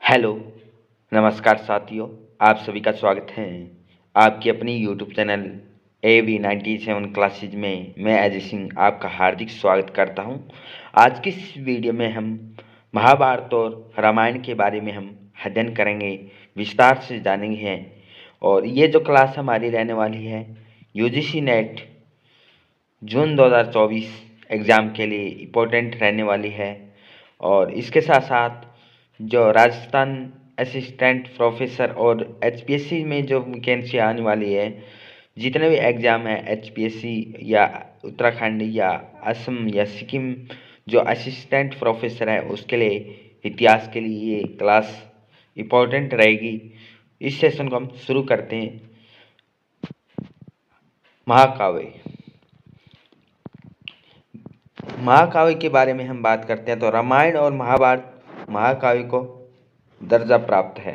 Hello, नमस्कार साथियों। आप सभी का स्वागत है आपकी अपनी यूट्यूब चैनल AV97 क्लासेज में। मैं अजय सिंह आपका हार्दिक स्वागत करता हूं। आज की इस वीडियो में हम महाभारत और रामायण के बारे में हम अध्ययन करेंगे, विस्तार से जानेंगे। और ये जो क्लास हमारी रहने वाली है UGC नेट जून 2024 एग्ज़ाम के लिए इम्पोर्टेंट रहने वाली है। और इसके साथ साथ जो राजस्थान असिस्टेंट प्रोफेसर और HPSC में जो वैकेंसी आने वाली है, जितने भी एग्ज़ाम है HPSC या उत्तराखंड या असम या सिक्किम, जो असिस्टेंट प्रोफेसर है उसके लिए इतिहास के लिए ये क्लास इम्पोर्टेंट रहेगी। इस सेशन को हम शुरू करते हैं। महाकाव्य के बारे में हम बात करते हैं तो रामायण और महाभारत महाकाव्य को दर्जा प्राप्त है।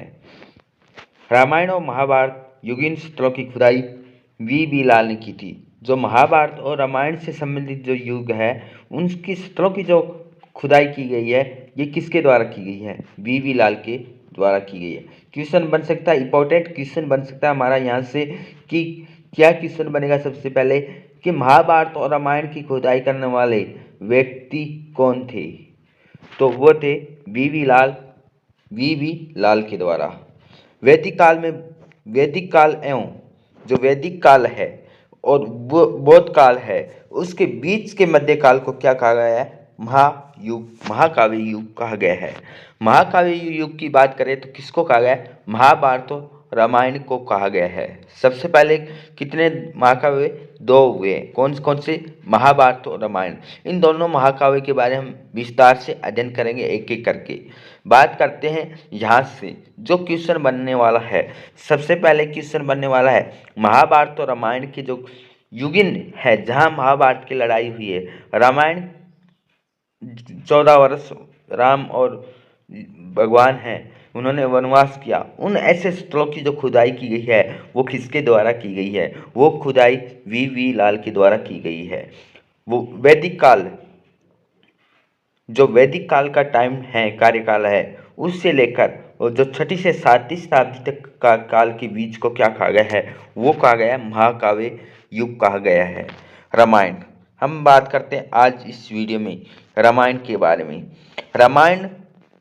रामायण और महाभारत युगीन स्थलों की खुदाई V.B. लाल ने की थी। जो महाभारत और रामायण से संबंधित जो युग है उनकी स्थलों की जो खुदाई की गई है ये किसके द्वारा की गई है? V.B. लाल के द्वारा की गई है। क्वेश्चन बन सकता है, इंपॉर्टेंट क्वेश्चन बन सकता है हमारा यहाँ से कि क्या क्वेश्चन बनेगा सबसे पहले कि महाभारत और रामायण की खुदाई करने वाले व्यक्ति कौन थे? तो वो थे V.B. लाल के द्वारा। वैदिक काल एवं जो वैदिक काल है और वो बौद्ध काल है उसके बीच के मध्यकाल को क्या कहा गया है? महाकाव्य युग कहा गया है। महाकाव्य युग की बात करें तो किसको कहा गया है? महाभारत और रामायण को कहा गया है। सबसे पहले कितने महाकाव्य? दो हुए। कौन कौन से? महाभारत और रामायण। इन दोनों महाकाव्य के बारे में हम विस्तार से अध्ययन करेंगे एक एक करके। बात करते हैं यहाँ से जो क्वेश्चन बनने वाला है। सबसे पहले क्वेश्चन बनने वाला है महाभारत और रामायण की जो युगिन है, जहाँ महाभारत की लड़ाई हुई है। रामायण 14 वर्ष राम और भगवान हैं, उन्होंने वनवास किया। उन ऐसे स्थलों की जो खुदाई की गई है वो किसके द्वारा की गई है? वो खुदाई V.B. लाल के द्वारा की गई है। वो वैदिक काल का टाइम है, कार्यकाल है, उससे लेकर और जो 6वीं से 7वीं शताब्दी तक का काल के बीच को क्या कहा गया है? वो कहा गया है महाकाव्य युग कहा गया है। रामायण हम बात करते हैं आज इस वीडियो में रामायण के बारे में। रामायण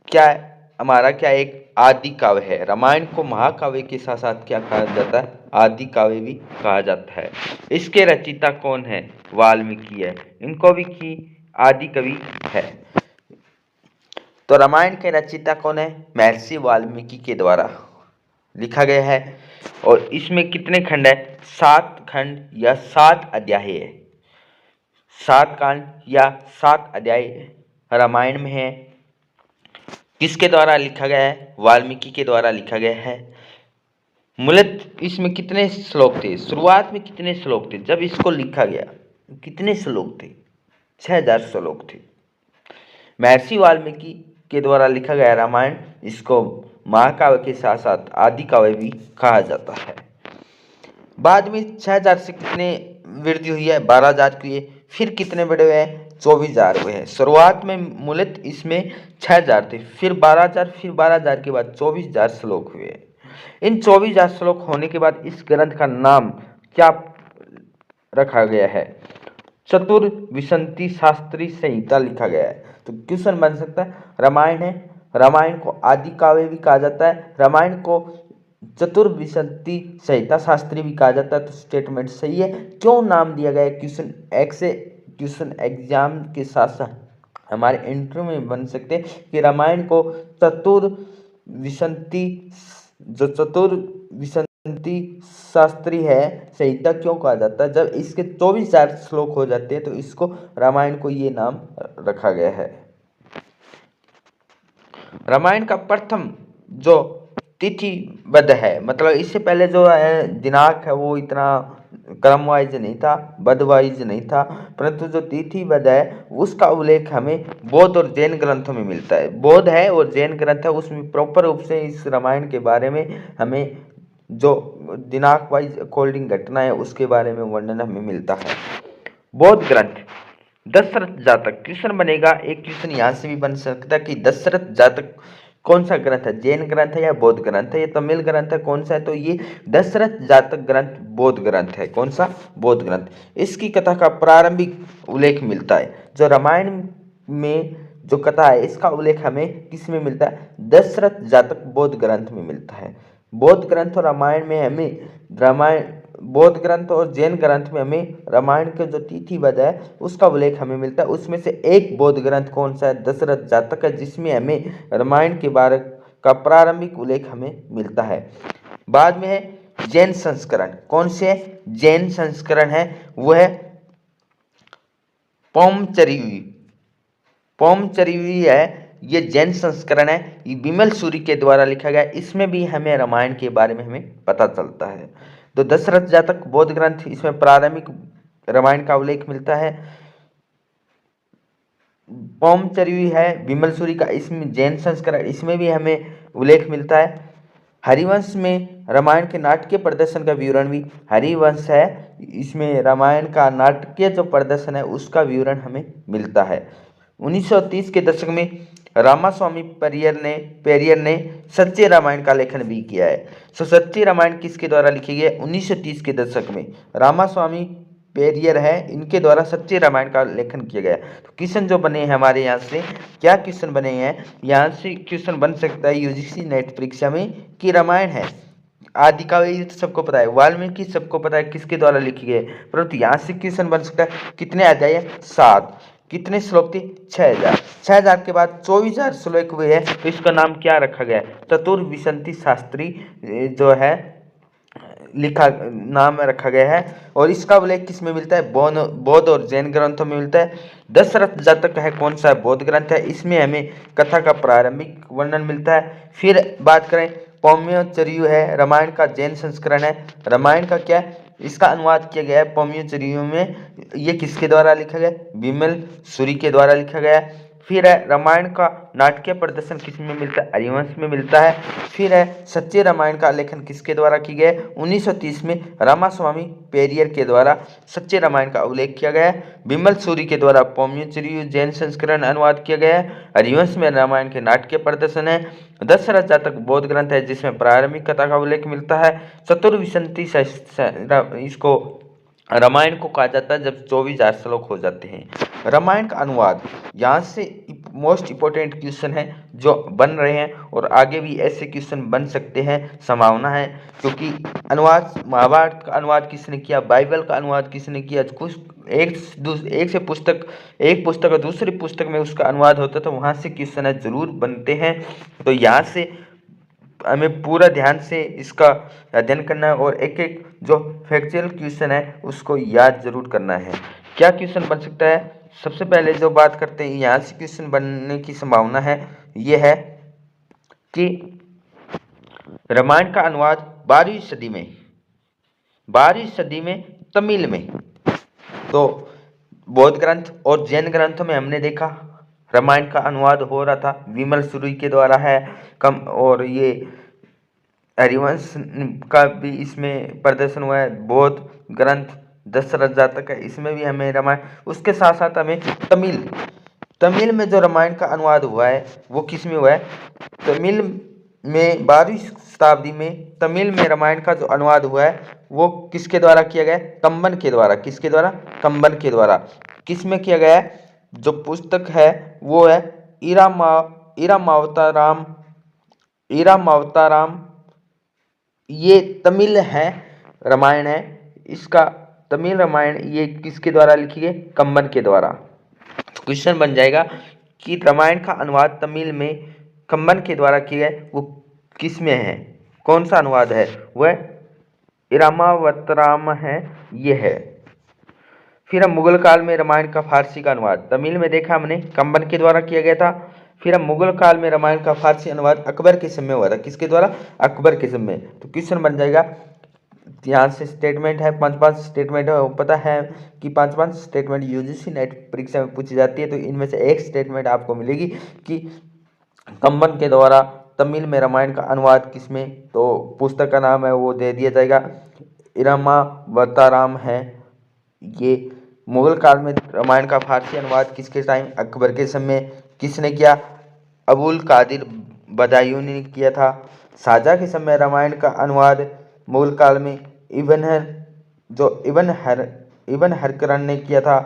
क्या हमारा क्या एक आदि काव्य है। रामायण को महाकाव्य के साथ साथ क्या कहा जाता है? आदि काव्य भी कहा जाता है। इसके रचयिता कौन है? वाल्मीकि है। इनको भी की आदि कवि है। तो रामायण के रचयिता कौन है? महर्षि वाल्मीकि के द्वारा लिखा गया है। और इसमें कितने खंड है? 7 खंड या 7 अध्याय है। 7 कांड या 7 अध्याय रामायण में है। किसके द्वारा लिखा गया है? वाल्मीकि के द्वारा लिखा गया है। मूलतः इसमें कितने श्लोक थे? शुरुआत में कितने श्लोक थे जब इसको लिखा गया? कितने श्लोक थे? 6000 श्लोक थे। महर्षि वाल्मीकि के द्वारा लिखा गया रामायण, इसको महाकाव्य के साथ साथ आदि काव्य भी कहा जाता है। बाद में 6000 से कितने वृद्धि हुई है? 12000 की है। फिर कितने बड़े हुए हैं? 24000 हुए हैं। शुरुआत में मूलतः इसमें 6000 थे, फिर 12000, फिर 12000 के बाद 24000 श्लोक हुए। इन 24000 श्लोक होने के बाद इस ग्रंथ का नाम क्या रखा गया है? चतुर्विंशति शास्त्री संहिता लिखा गया है। तो क्वेश्चन बन सकता है रामायण है, रामायण को आदि काव्य भी कहा जाता है, रामायण को चतुर्विंशति संहिता शास्त्री भी कहा जाता है। तो स्टेटमेंट सही है। क्यों नाम दिया गया है? क्वेश्चन एग्जाम के साथ साथ हमारे इंटरव्यू में बन सकते हैं कि रामायण को चतुर्विंशति शास्त्री है संहिता क्यों कहा जाता है? जब इसके 24000 श्लोक हो जाते हैं तो इसको रामायण को ये नाम रखा गया है। रामायण का प्रथम जो तिथिबद्ध है, मतलब इससे पहले जो दिनांक है वो इतना क्रम वाइज नहीं था, बद्ध वाइज नहीं था, परंतु जो तिथिबद्ध है उसका उल्लेख हमें बौद्ध और जैन ग्रंथों में मिलता है। बौद्ध है और जैन ग्रंथ है, उसमें प्रॉपर रूप से इस रामायण के बारे में हमें जो दिनांक वाइज अकॉर्डिंग घटना है उसके बारे में वर्णन हमें मिलता है। बौद्ध ग्रंथ दशरथ जातक। क्वेश्चन बनेगा, एक क्वेश्चन यहाँ से भी बन सकता है कि दशरथ जातक कौन सा ग्रंथ है, जैन ग्रंथ है या बौद्ध ग्रंथ है, ये तमिल ग्रंथ है, कौन सा है, तो ये दशरथ जातक ग्रंथ बौद्ध ग्रंथ है। कौन सा, बौद्ध ग्रंथ। इसकी कथा का प्रारंभिक उल्लेख मिलता है, जो रामायण में जो कथा है इसका उल्लेख हमें किस में मिलता है, दशरथ जातक बौद्ध ग्रंथ में मिलता है। बौद्ध ग्रंथ और रामायण में हमें रामायण बौद्ध ग्रंथ और जैन ग्रंथ में हमें रामायण के जो तिथिबद्ध है उसका उल्लेख हमें मिलता है। उसमें से एक बौद्ध ग्रंथ कौन सा है, दशरथ जातक है, जिसमें हमें रामायण के बारे का प्रारंभिक उल्लेख हमें मिलता है। बाद में है जैन संस्करण। कौन से जैन संस्करण है, वो है पौमचरिवी। पौमचरिवी है, ये जैन संस्करण है, ये विमल सूरी के द्वारा लिखा गया। इसमें भी हमें रामायण के बारे में हमें पता चलता है। तो दशरथ जातक बौद्ध ग्रंथ, इसमें प्रारंभिक रामायण का उल्लेख मिलता है। पौमचरिवी है विमल सूरी का, इसमें जैन संस्करण, इसमें भी हमें उल्लेख मिलता है। हरिवंश में रामायण के नाटकीय प्रदर्शन का विवरण भी, हरिवंश है इसमें रामायण का नाटकीय जो प्रदर्शन है उसका विवरण हमें मिलता है। 1930 के दशक में रामास्वामी पेरियर ने सच्चे रामायण का लेखन भी किया है। सच्चे रामायण किसके द्वारा लिखी गई है, 1930 के दशक में रामास्वामी पेरियर है, इनके द्वारा सच्चे रामायण का लेखन किया गया। तो क्वेश्चन जो बने हैं हमारे यहाँ से, क्या क्वेश्चन बने हैं, यहाँ से क्वेश्चन बन सकता है यूजीसी नेट परीक्षा में कि रामायण है आदि काव्य तो सबको पता है, वाल्मीकि सबको पता है किसके द्वारा लिखी गई है, परंतु यहाँ से क्वेश्चन बन सकता है कितने अध्याय है, 7, कितने श्लोक थे, 6000, 6000 के बाद 24000 श्लोक हुए हैं, तो इसका नाम क्या रखा गया है, चतुर्विंशति शास्त्री जो है लिखा नाम रखा गया है। और इसका उल्लेख किस में मिलता है, बौद्ध और जैन ग्रंथों में मिलता है। दशरथ जातक है कौन सा, बौद्ध ग्रंथ है, इसमें हमें कथा का प्रारंभिक वर्णन मिलता है। फिर बात करें पौम्योचर्यु है, रामायण का जैन संस्करण है, रामायण का क्या इसका अनुवाद किया गया है पौम्योचर्यु में, ये किसके द्वारा लिखा गया, विमल सूरी के द्वारा लिखा गया है। फिर है रामायण का नाटकीय प्रदर्शन किस में मिलता है, हरिवंश में मिलता है। फिर है सच्चे रामायण का लेखन किसके द्वारा की गया है, 1930 में रामास्वामी पेरियर के द्वारा सच्चे रामायण का उल्लेख किया गया है। विमल सूरी के द्वारा पौम्योचर्यु जैन संस्करण अनुवाद किया गया है। हरिवंश में रामायण के नाटकीय प्रदर्शन है। दशरथ जातक बौद्ध ग्रंथ है जिसमें प्रारंभिक कथा का उल्लेख मिलता है। चतुर्विंशति इसको रामायण को कहा जाता है जब 24,000 श्लोक हो जाते हैं। रामायण का अनुवाद, यहाँ से मोस्ट इम्पोर्टेंट क्वेश्चन है जो बन रहे हैं और आगे भी ऐसे क्वेश्चन बन सकते हैं, संभावना है, क्योंकि अनुवाद महाभारत का अनुवाद किसने किया, बाइबल का अनुवाद किसने किया, कुछ एक पुस्तक और दूसरी पुस्तक में उसका अनुवाद होता तो वहाँ से क्वेश्चन है जरूर बनते हैं। तो यहाँ से हमें पूरा ध्यान से इसका अध्ययन करना है और एक एक जो फैक्चुअल क्वेश्चन है उसको याद जरूर करना है। क्या क्वेश्चन बन सकता है, सबसे पहले जो बात करते हैं यहाँ से क्वेश्चन बनने की संभावना है, ये है कि रामायण का अनुवाद 12वीं सदी में तमिल में, तो बौद्ध ग्रंथ और जैन ग्रंथों में हमने देखा रामायण का अनुवाद हो रहा था विमल सूरी के द्वारा है कम, और ये हरिवंश का भी इसमें प्रदर्शन हुआ है। बौद्ध ग्रंथ दशरथ जातक है, इसमें भी हमें रामायण, उसके साथ साथ हमें तमिल में जो रामायण का अनुवाद हुआ है वो किस में हुआ है, तमिल में 12वीं शताब्दी में तमिल में रामायण का जो अनुवाद हुआ है वो किसके द्वारा किया गया, कंबन के द्वारा। किसके द्वारा, कंबन के द्वारा। किस में किया गया है, जो पुस्तक है वो है इरामावताराम, ये तमिल है रामायण है, इसका तमिल रामायण ये किसके द्वारा लिखी गई, कंबन के द्वारा। क्वेश्चन बन जाएगा कि रामायण का अनुवाद तमिल में कंबन के द्वारा किया गया वो किस में है, कौन सा अनुवाद है, वह इरामावताराम है, ये है। फिर हम मुगल काल में रामायण का फारसी का अनुवाद, तमिल में देखा हमने कंबन के द्वारा किया गया था। फिर हम मुगल काल में रामायण का फारसी अनुवाद अकबर के समय हुआ था, किसके द्वारा, अकबर के समय। तो क्वेश्चन बन जाएगा, यहाँ से स्टेटमेंट है, 5 स्टेटमेंट है, पता है कि 5 स्टेटमेंट यूजीसी नेट परीक्षा में पूछी जाती है, तो इनमें से एक स्टेटमेंट आपको मिलेगी कि कंबन के द्वारा तमिल में रामायण का अनुवाद किसमें, तो पुस्तक का नाम है वो दे दिया जाएगा, इरामावताराम है। ये मुगल काल में रामायण का फारसी अनुवाद किसके टाइम, अकबर के समय। किसने किया, अबुल कादिर बदायूं ने किया था। साजा के समय रामायण का अनुवाद मूल काल में इब्न हरकरन ने किया था।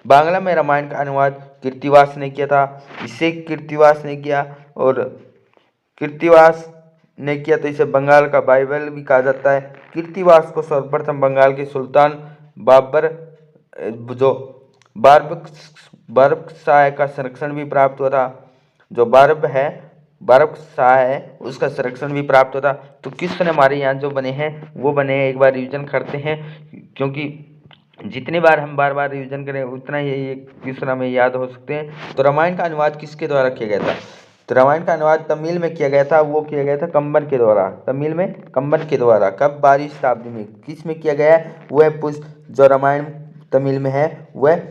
बांग्ला में रामायण का अनुवाद कीर्तिवास ने किया था। इसे कीर्तिवास ने किया और कीर्तिवास ने किया तो इसे बंगाल का बाइबल भी कहा जाता है। कीर्तिवास को सर्वप्रथम बंगाल के सुल्तान बाबर जो बारबशाह का संरक्षण भी प्राप्त हुआ था। जो बारबशाह है उसका संरक्षण भी प्राप्त होता। तो क्वेश्चन हमारे यहाँ जो बने हैं वो बने हैं, एक बार रिवीजन करते हैं, क्योंकि जितनी बार हम बार बार रिवीजन करें उतना ही ये क्वेश्चन हमें याद हो सकते हैं। तो रामायण का अनुवाद किसके द्वारा किया गया था? तो रामायण का अनुवाद तमिल में किया गया था। वो किया गया था कंबन के द्वारा। तमिल में कंबन के द्वारा। कब? 12वीं शताब्दी में। किस में किया गया है? वह जो रामायण तमिल में है वह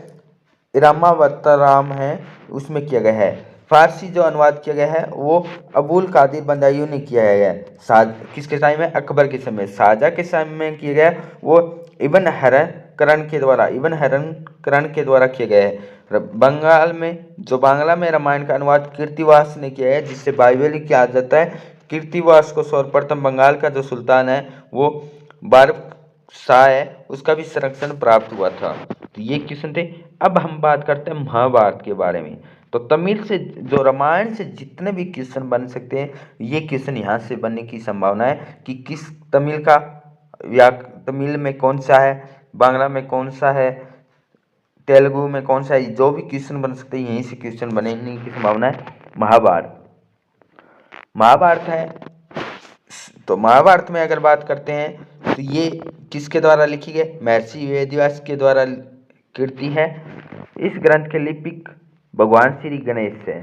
इरामावताराम है, उसमें किया गया है। फारसी जो अनुवाद किया गया है वो अबुल कादिर बदायूं ने किया है। किसके टाइम में? अकबर के समय। शाहजहाँ के समय में किया गया वो इब्न हरकरन के द्वारा किया गया है। बांग्ला में रामायण का अनुवाद कीर्तिवास ने किया है, जिससे बाइबल ही किया जाता है। कीर्तिवास को सर्वप्रथम बंगाल का जो सुल्तान है वो बारबशाह है, उसका भी संरक्षण प्राप्त हुआ था। तो ये क्वेश्चन थे। अब हम बात करते हैं महाभारत के बारे में। तो तमिल से जो रामायण से जितने भी क्वेश्चन बन सकते हैं, ये क्वेश्चन यहाँ से बनने की संभावना है कि किस तमिल में कौन सा है, बांग्ला में कौन सा है, तेलुगु में कौन सा है, जो भी क्वेश्चन बन सकते हैं यहीं से क्वेश्चन बनने की संभावना है। महाभारत है। तो महाभारत में अगर बात करते हैं तो ये किसके द्वारा लिखी गई? महर्षि वेदव्यास के द्वारा कृति है। इस ग्रंथ के लिपिक भगवान श्री गणेश है।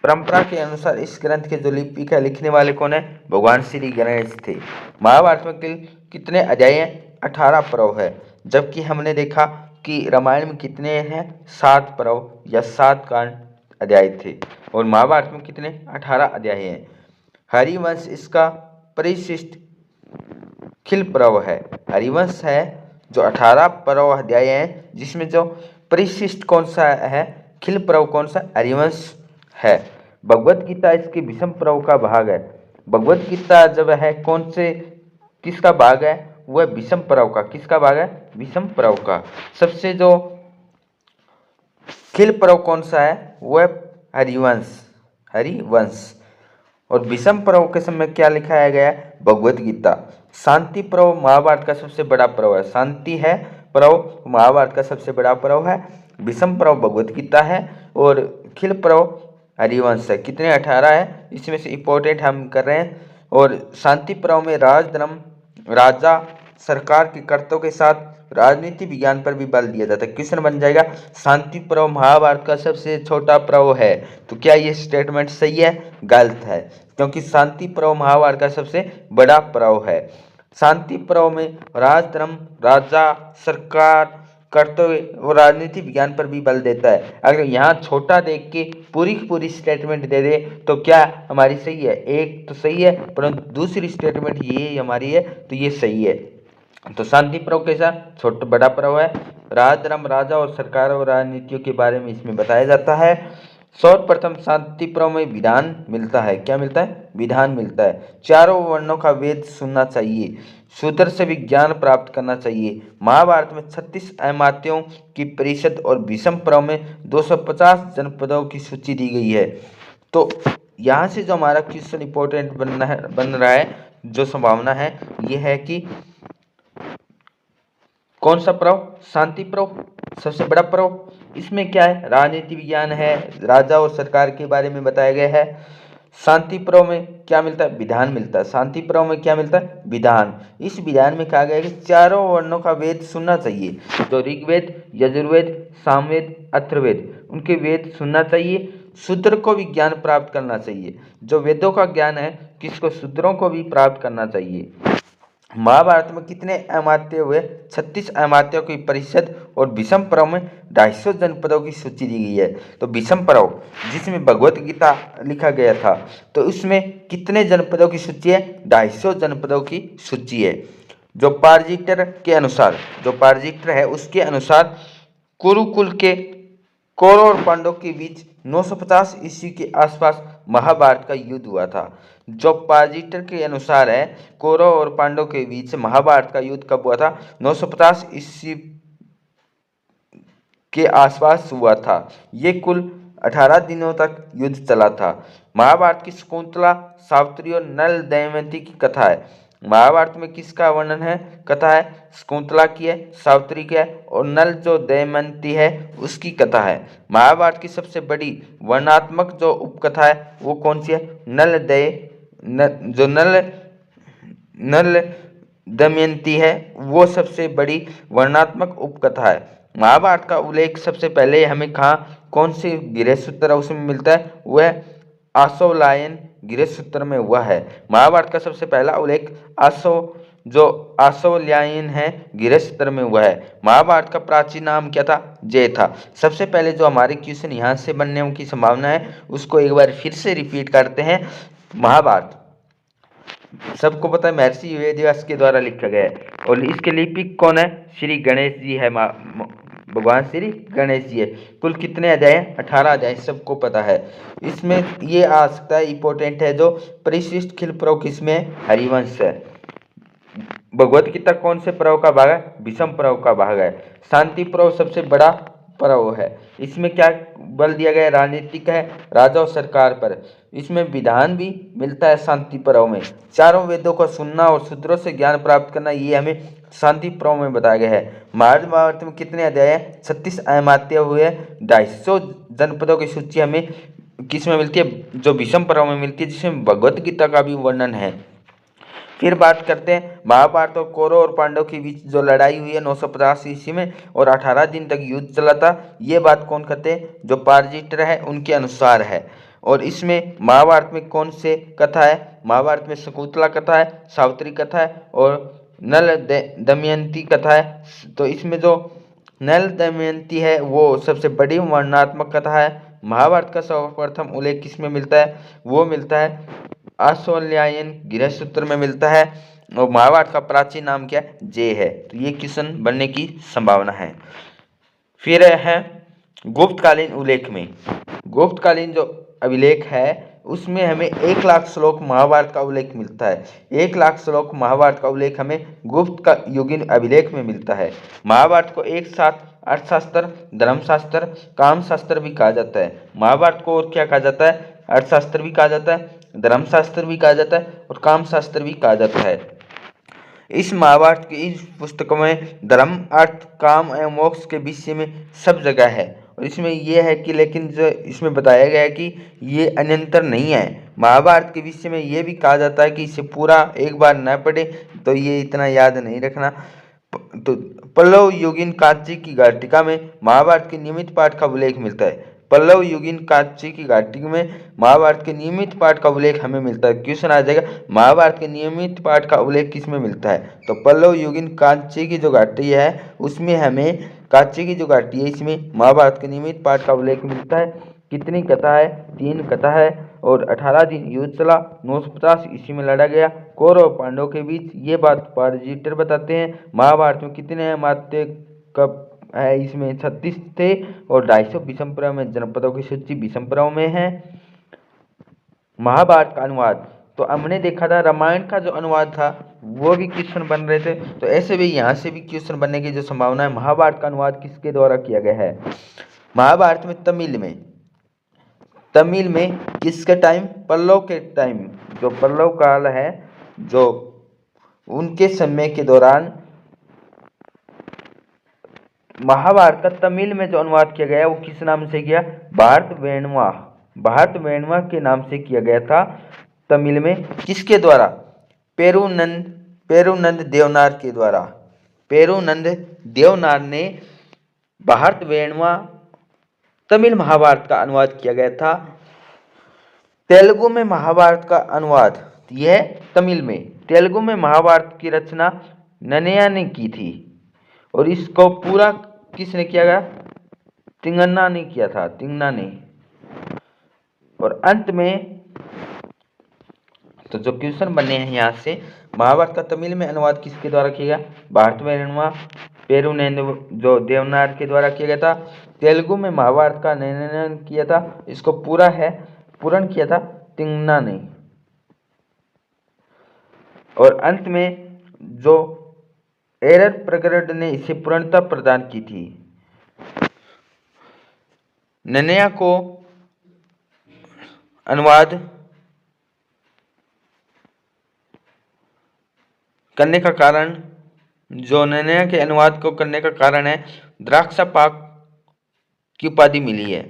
परंपरा के अनुसार इस ग्रंथ के जो लिपिक है, लिखने वाले कौन है? भगवान श्री गणेश थे। महाभारत में कितने अध्याय हैं? 18 पर्व है। जबकि हमने देखा कि रामायण में कितने हैं? 7 पर्व या 7 कांड अध्याय थे, और महाभारत में कितने? 18 अध्याय हैं। हरिवंश इसका परिशिष्ट खिल पर्व है। हरिवंश है जो 18 पर्व अध्याय हैं, जिसमें जो परिशिष्ट कौन सा है? खिल पर्व कौन सा? हरिवंश है। भगवत गीता इसके विषम पर्व का भाग है। भगवत गीता जब है कौन से किसका भाग है? वह विषम पर्व का। किसका भाग है? विषम पर्व का। सबसे जो खिल पर्व कौन सा है? वह हरिवंश। और विषम पर्व के समय क्या लिखाया गया है? भगवत गीता। शांति पर्व महाभारत का सबसे बड़ा पर्व है। शांति है पर्व महाभारत का सबसे बड़ा पर्व है। विषम पर्व भगवत गीता है और खिल पर्व हरिवंश है। कितने? 18 है। इसमें से इंपॉर्टेंट हम कर रहे हैं। और शांति पर्व में राजधर्म, राजा, सरकार के कर्तव्यों के साथ राजनीति विज्ञान पर भी बल दिया जाता है। क्वेश्चन बन जाएगा, शांति पर्व महाभारत का सबसे छोटा पर्व है, तो क्या ये स्टेटमेंट सही है? गलत है, क्योंकि शांति पर्व महाभारत का सबसे बड़ा पर्व है। शांति पर्व में राजधर्म, राजा, सरकार, कर्तव्य और राजनीति विज्ञान पर भी बल देता है। अगर यहाँ छोटा देख के पूरी स्टेटमेंट दे दे तो क्या हमारी सही है? एक तो सही है, परंतु दूसरी स्टेटमेंट ये हमारी है, तो ये सही है। तो शांति पर्व कैसा? छोटा बड़ा पर्व है। राजधर्म, राजा और सरकार और राजनीतियों के बारे में इसमें बताया जाता है। सर्वप्रथम शांति पर्व में विधान मिलता है। क्या मिलता है? विधान मिलता है। चारों वर्णों का वेद सुनना चाहिए। शूद्र से भी ज्ञान प्राप्त करना चाहिए। महाभारत में 36 अमात्यों की परिषद और भीष्म पर्व में 250 जनपदों की सूची दी गई है। तो यहाँ से जो हमारा क्वेश्चन इंपॉर्टेंट बन रहा है, जो संभावना है ये है कि कौन सा पर्व? शांति पर्व सबसे बड़ा पर्व। इसमें क्या है? राजनीति विज्ञान है, राजा और सरकार के बारे में बताया गया है। शांति पर्व में क्या मिलता है? विधान मिलता है। शांति पर्व में क्या मिलता है? विधान। इस विधान में कहा गया है कि चारों वर्णों का वेद सुनना चाहिए। जो ऋग्वेद, यजुर्वेद, सामवेद, अथर्ववेद, उनके वेद सुनना चाहिए। शूद्र को भी ज्ञान प्राप्त करना चाहिए। जो वेदों का ज्ञान है किसको? शूद्रों को भी प्राप्त करना चाहिए। महाभारत में कितने अमात्य हुए? 36 अमात्यों की परिषद और भीष्म पर्व में 250 जनपदों की सूची दी गई है। तो भीष्म पर्व जिसमें भगवत गीता लिखा गया था, तो उसमें कितने जनपदों की सूची है? 250 जनपदों की सूची है। जो पारजिटर है उसके अनुसार कुरुकुल के कौरव और पांडवों के बीच 950 ईस्वी के आसपास महाभारत का युद्ध हुआ था। जो पाजीटर के अनुसार है, कौरव और पांडव के बीच महाभारत का युद्ध कब हुआ था? 950 ईस्वी के आसपास हुआ था। ये कुल 18 दिनों तक युद्ध चला था। महाभारत की शकुंतला, सावित्री और नल दमयंती की कथा है। महाभारत में किसका वर्णन है? कथा है शकुंतला की है, सावित्री की है और नल जो दमयंती है उसकी कथा है। महाभारत की सबसे बड़ी वर्णनात्मक जो उपकथा है वो कौन सी है? जो नल दमयंती है वो सबसे बड़ी वर्णनात्मक उपकथा है। महाभारत का उल्लेख सबसे पहले हमें कौन से गृह सूत्र है उसमें मिलता है? वह आशोलायन गृह सूत्र में हुआ है। महाभारत का सबसे पहला उल्लेख आशोलायन है गृह सूत्र में हुआ है। महाभारत का प्राचीन नाम क्या था? जय था। सबसे पहले जो हमारे क्वेश्चन यहाँ से बनने की संभावना है उसको एक बार फिर से रिपीट करते हैं। महाभारत सबको पता है महर्षि वेदव्यास के द्वारा लिखा गया है और इसके लिपिक कौन है? श्री गणेश जी है। भगवान श्री गणेश जी है। कुल कितने अध्याय हैं? 18 अध्याय, सबको पता है। इसमें ये आ सकता है इंपॉर्टेंट है जो परिशिष्ट खिल पर्व किसमें? हरिवंश है। भगवत गीता कौन से पर्व का भाग है? विषम पर्व का भाग है। शांति पर्व सबसे बड़ा पर्व है। इसमें क्या बल दिया गया है? राजनीतिक है, राजा और सरकार पर। इसमें विधान भी मिलता है शांति पर्व में। चारों वेदों को सुनना और सूत्रों से ज्ञान प्राप्त करना, ये हमें शांति पर्व में बताया गया है। महाभारत में कितने अध्याय हैं? 36 अहमात्य हुए। 250 जनपदों की सूची हमें किस में मिलती है? जो विषम पर्व में मिलती है, जिसमें भगवत गीता का भी वर्णन है। फिर बात करते हैं महाभारत और कौरव और पांडव के बीच जो लड़ाई हुई है 950 ईस्वी में और 18 दिन तक युद्ध चला था। ये बात कौन कहते हैं? जो पार्जिटर है उनके अनुसार है। और इसमें महाभारत में कौन से कथा है? महाभारत में शकुंतला कथा है, सावित्री कथा है और नल दमयंती कथा है। तो इसमें जो नल दमयंती है वो सबसे बड़ी वर्णनात्मक कथा है। महाभारत का सर्वप्रथम उल्लेख किसमें मिलता है? वो मिलता है आशोलायन गृह सूत्र में मिलता है। और महाभारत का प्राचीन नाम क्या है? जय है। तो ये क्वेश्चन बनने की संभावना है। फिर है गुप्तकालीन उल्लेख में। गुप्तकालीन जो अभिलेख है उसमें हमें 1 लाख श्लोक महाभारत का उल्लेख मिलता है। 1 लाख श्लोक महाभारत का उल्लेख हमें गुप्त का युगीन अभिलेख में मिलता है। महाभारत को एक साथ अर्थशास्त्र, धर्मशास्त्र, कामशास्त्र भी कहा जाता है। महाभारत को और क्या कहा जाता है? अर्थशास्त्र भी कहा जाता है, धर्मशास्त्र भी कहा जाता है और कामशास्त्र भी कहा जाता है। इस महाभारत की इस पुस्तकों में धर्म, अर्थ, काम एवं मोक्ष के विषय में सब जगह है। और इसमें यह है कि लेकिन जो इसमें बताया गया है कि ये अनंतर नहीं है। महाभारत के विषय में ये भी कहा जाता है कि इसे पूरा एक बार न पढ़े तो ये इतना याद नहीं रखना। तो पल्लव युगीन कांची की घाटिका में महाभारत के नियमित पाठ का उल्लेख मिलता है। पल्लव युगीन कांची की घाटिका में महाभारत के नियमित पाठ का उल्लेख हमें मिलता है। क्वेश्चन आ जाएगा महाभारत के नियमित पाठ का उल्लेख किस में मिलता है? तो पल्लव युगीन कांची की जो घाटी है उसमें हमें कांची की जो घाटी है इसमें महाभारत के नियमित पाठ का उल्लेख मिलता है। कितनी कथा है? 3 कथा है और 18 दिन युद्ध चला। 950 ईस्वी में लड़ा गया कौरव पांडव के बीच। ये बात पार्जिटर बताते हैं। महाभारत में कितने अमात्य कब है? इसमें 36 थे और 250 विषम पर्व में जनपदों की सूची विषम पर्व में है। महाभारत का अनुवाद तो हमने देखा था रामायण का जो अनुवाद था वो भी क्वेश्चन बन रहे थे। तो ऐसे भी यहाँ से भी क्वेश्चन बनने की जो संभावना है। महाभारत का अनुवाद किसके द्वारा किया गया है? महाभारत में तमिल में किसके टाइम? पल्लव के टाइम, जो पल्लव काल है जो उनके समय के दौरान महाभारत का तमिल में जो अनुवाद किया गया वो किस नाम से किया? भारत वेणवा के नाम से किया गया था तमिल में। किसके द्वारा? पेरुनंद देवनार के द्वारा। पेरुनंद देवनार ने भारत वेणवा तमिल महाभारत का अनुवाद किया गया था। तेलुगु में महाभारत का अनुवाद यह तमिल में। तेलुगु में महाभारत की रचना नन्नय्या ने की थी और इसको पूरा किसने किया गया? तिंगन्ना ने किया था, तिंगना ने। और अंत में तो जो क्वेश्चन बने हैं यहाँ से, महाभारत का तमिल में अनुवाद किसके द्वारा किया गया? भारत वेणवा पेरुनंद जो देवनार के द्वारा किया गया था। तेलुगु में महाभारत का नन्नय्या किया था, इसको पूर्ण किया था तिंगना ने। और अंत में जो एरर प्रगट ने इसे पूर्णता प्रदान की थी। नन्या को अनुवाद करने का कारण, जो नन्या के अनुवाद को करने का कारण है, द्राक्षापाक की उपाधि मिली है।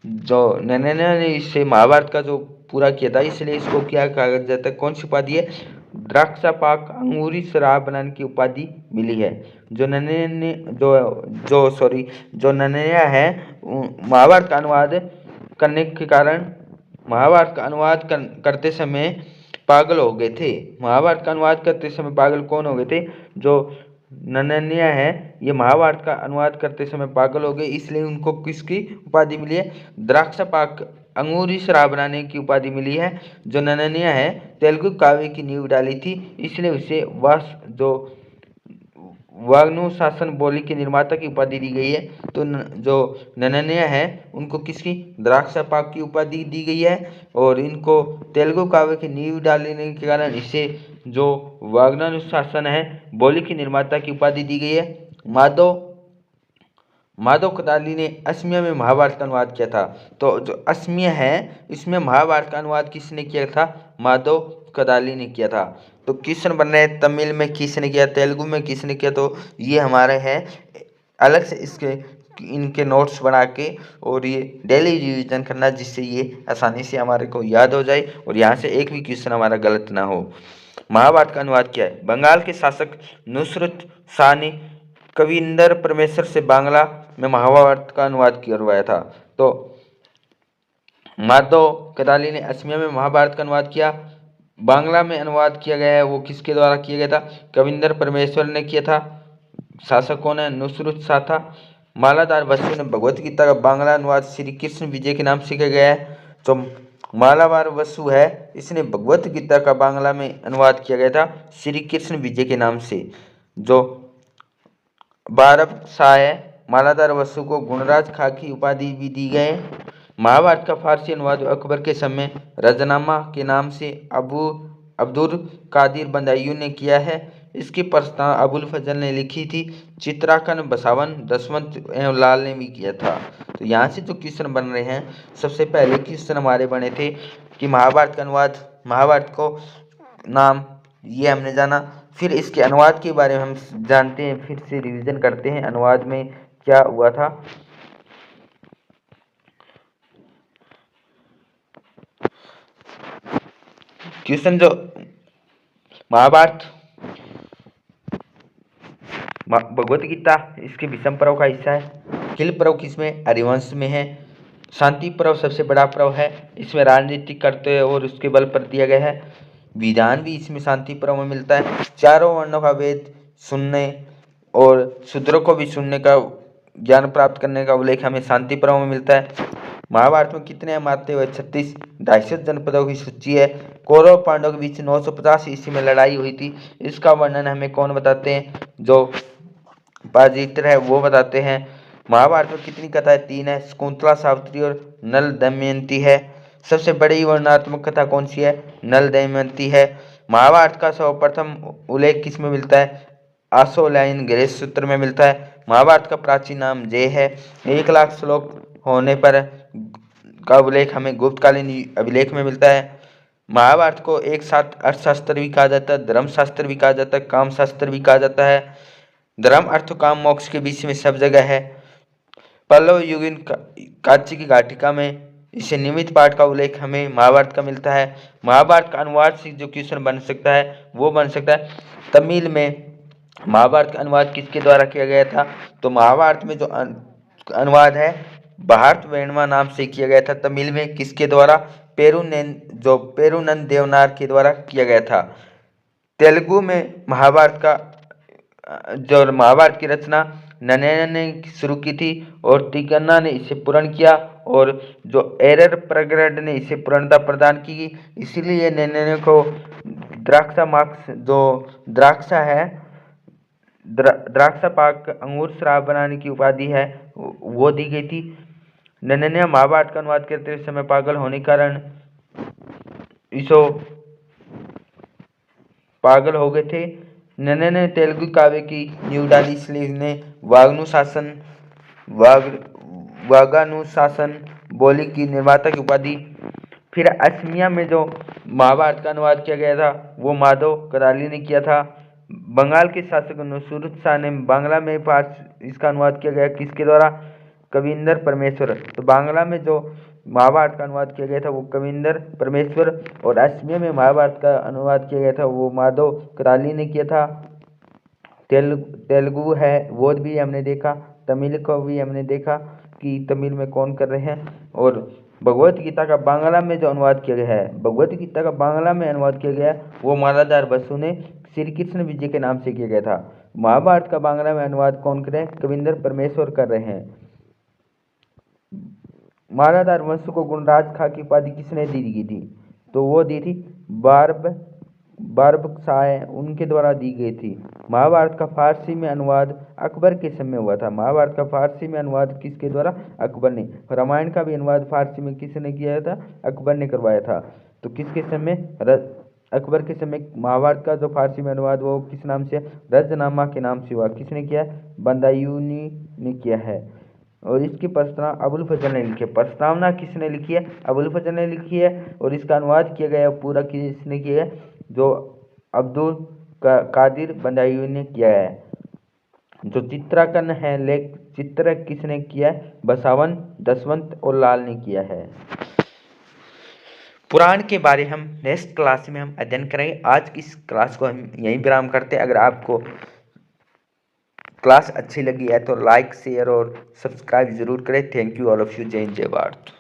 जो नन्या ने इससे महाभारत का जो पूरा किया था, इसलिए इसको क्या कहा जाता है, कौन सी उपाधि है, द्राक्षापाक अंगूरी शराब बनाने की उपाधि मिली है। जो नन्या ने जो नन्या है, महाभारत का अनुवाद करने के कारण, महाभारत का अनुवाद करते समय पागल हो गए थे। महाभारत का अनुवाद करते समय पागल कौन हो गए थे, जो नन्या है, ये महाभारत का अनुवाद करते समय पागल हो गए, इसलिए उनको किसकी उपाधि मिली है, द्राक्षापाक अंगूरी शराब बनाने की उपाधि मिली है। जो नन्या है, तेलुगु काव्य की नींव डाली थी, इसलिए उसे वाग्नुशासन बोली के निर्माता की उपाधि दी गई है। तो जो नन्या है, उनको किसकी, द्राक्षापाक की उपाधि दी गई है, और इनको तेलुगु काव्य की नींव डालने के कारण इसे जो वाग्नुशासन है बोली की निर्माता की उपाधि दी गई है। माधव कदाली ने असमिया में महाभारत का अनुवाद किया था। तो जो असमिया है, इसमें महाभारत का अनुवाद किसने किया था, माधव कदाली ने किया था। तो क्वेश्चन बन रहे हैं, तमिल में किसने किया, तेलुगु में किसने किया, तो ये हमारे हैं अलग से इनके नोट्स बना के और ये डेली रिवीजन करना, जिससे ये आसानी से हमारे को याद हो जाए और यहाँ से एक भी क्वेश्चन हमारा गलत ना हो। महाभारत का अनुवाद क्या है, बंगाल के शासक नुसरत शाह ने कविंदर परमेश्वर से बांग्ला में महाभारत का अनुवाद करवाया था। तो माधव कदाली ने असमिया में महाभारत का अनुवाद किया। बांग्ला में अनुवाद किया गया है, वो किसके द्वारा किया गया था, कविंदर परमेश्वर ने किया था। शासक कौन है, नुसरत शाह था। मालाधार वसु ने भगवत गीता का बांग्ला अनुवाद श्री कृष्ण विजय के नाम से किया गया है। जो मालाधार वसु है, इसने भगवत गीता का बांग्ला में अनुवाद किया गया था श्री कृष्ण विजय के नाम से। जो बारब शाह है, मालाधार वसु को गुणराज खां की उपाधि भी दी गई। महाभारत का फारसी अनुवाद अकबर के समय रजनामा के नाम से अब्दुल कादिर बदायूं ने किया है। इसकी प्रस्तावना अबुल फजल ने लिखी थी। चित्रांकन बसावन दसवंत एवं लाल ने भी किया था। तो यहाँ से जो क्वेश्चन बन रहे हैं, सबसे पहले क्वेश्चन हमारे बने थे कि महाभारत का अनुवाद, महाभारत को नाम, ये हमने जाना। फिर इसके अनुवाद के बारे में हम जानते हैं, फिर से रिवीजन करते हैं अनुवाद में क्या हुआ था। क्वेश्चन जो महाभारत भगवत गीता, इसके विषम पर्व का हिस्सा है। हिल पर्व किसमें, हरिवंश में है। शांति पर्व सबसे बड़ा पर्व है, इसमें राजनीति करते और उसके बल पर दिया गया है। विधान भी इसमें शांति पर्व में मिलता है। चारों वर्णों का वेद सुनने और शूद्रों को भी सुनने का ज्ञान प्राप्त करने का उल्लेख हमें शांति पर्व में मिलता है। महाभारत में कितने मारते हुए 36 250 जनपदों की सूची है। कौरव पांडवों के बीच 950 ईस्वी में लड़ाई हुई थी, इसका वर्णन हमें कौन बताते हैं, जो पाजित्र है वो बताते हैं। महाभारत में कितनी कथाएं, 3 है। शकुंतला, सावित्री और नल दमयंती है। सबसे बड़ी वर्णनात्मक कथा कौन सी है, नल दमयंती है। महाभारत का सर्वप्रथम उल्लेख किस में मिलता है, आशोलायन ग्रेस सूत्र में मिलता है। महाभारत का प्राचीन नाम जय है। 1 लाख श्लोक होने पर का उल्लेख हमें गुप्तकालीन अभिलेख में मिलता है। महाभारत को एक साथ अर्थशास्त्र भी कहा जाता है, धर्मशास्त्र भी कहा जाता है, काम शास्त्र भी कहा जाता है। धर्म अर्थ काम मोक्ष के बीच में सब जगह है। पल्लव युगीन कांची की घाटिका में इसे नियमित पाठ का उल्लेख हमें महाभारत का मिलता है। महाभारत का अनुवाद से जो क्वेश्चन बन सकता है वो बन सकता है, तमिल में महाभारत का अनुवाद किसके द्वारा किया गया था, तो महाभारत में जो अनुवाद है भारत वेणवा नाम से किया गया था। तमिल में किसके द्वारा, पेरुनंद देवनार के द्वारा किया गया था। तेलुगु में महाभारत की रचना नन्या ने शुरू की थी और तिगन्ना ने इसे पूर्ण किया, और जो एरर प्रगट ने इसे पूर्णता प्रदान की। इसीलिए नन्या को द्राक्षापाक अंगूर शराब बनाने की उपाधि है वो दी गई थी। नन्या महाभारत का अनुवाद करते समय पागल होने के कारण इसो पागल हो गए थे। ने तेलुगु काव्य की नींव डाली, इसलिए इन्हें वागानुशासन बोली की निर्माता की उपाधि। फिर असमिया में जो महाभारत का अनुवाद किया गया था वो माधव कराली ने किया था। बंगाल के शासक नुसरत शाह ने बांग्ला में इसका अनुवाद किया गया, किसके द्वारा? कविंदर परमेश्वर। तो बांग्ला में जो महाभारत का अनुवाद किया गया था वो कविंदर परमेश्वर, और असमिया में महाभारत का अनुवाद किया गया था वो माधव कराली ने किया था। तेलुगु है वो भी हमने देखा, तमिल को भी हमने देखा कि तमिल में कौन कर रहे हैं। और भगवत गीता का बांग्ला में जो अनुवाद किया गया है, भगवत गीता का बांग्ला में अनुवाद किया गया वो मालाधार बसु ने श्री कृष्ण विजय के नाम से किया गया था। महाभारत का बांग्ला में अनुवाद कौन करे? कविंदर परमेश्वर कर रहे हैं। मालाधार वंश को गुणराज खा की उपाधि किसने दी गई थी? तो वो दी थी बारबकशाह, उनके द्वारा दी गई थी। महाभारत का फारसी में अनुवाद अकबर के समय हुआ था। महाभारत का फारसी में अनुवाद किसके द्वारा? अकबर ने। रामायण का भी अनुवाद फारसी में किसने किया था? अकबर ने करवाया था। तो किसके समय? अकबर के समय महाभारत का जो फारसी में अनुवाद वो किस नाम से? रजनामा के नाम से हुआ। किसने किया? बदायूनी ने किया है। और इसकी प्रस्तावना अबुल फजल ने लिखी है। प्रस्तावना किसने लिखी है? अबुल फजल ने लिखी है। और इसका अनुवाद किया गया पूरा किसने किया है? जो अब्दुल कादिर बदायूनी ने किया है। जो चित्रांकन है चित्र किसने किया है? बसावन, दसवंत और लाल ने किया है। पुराण के बारे हम नेक्स्ट क्लास में हम अध्ययन करेंगे। आज की इस क्लास को हम यहीं विराम करते हैं। अगर आपको क्लास अच्छी लगी है तो लाइक, शेयर और सब्सक्राइब जरूर करें। Thank you all of you. जय हिंद, जय भारत।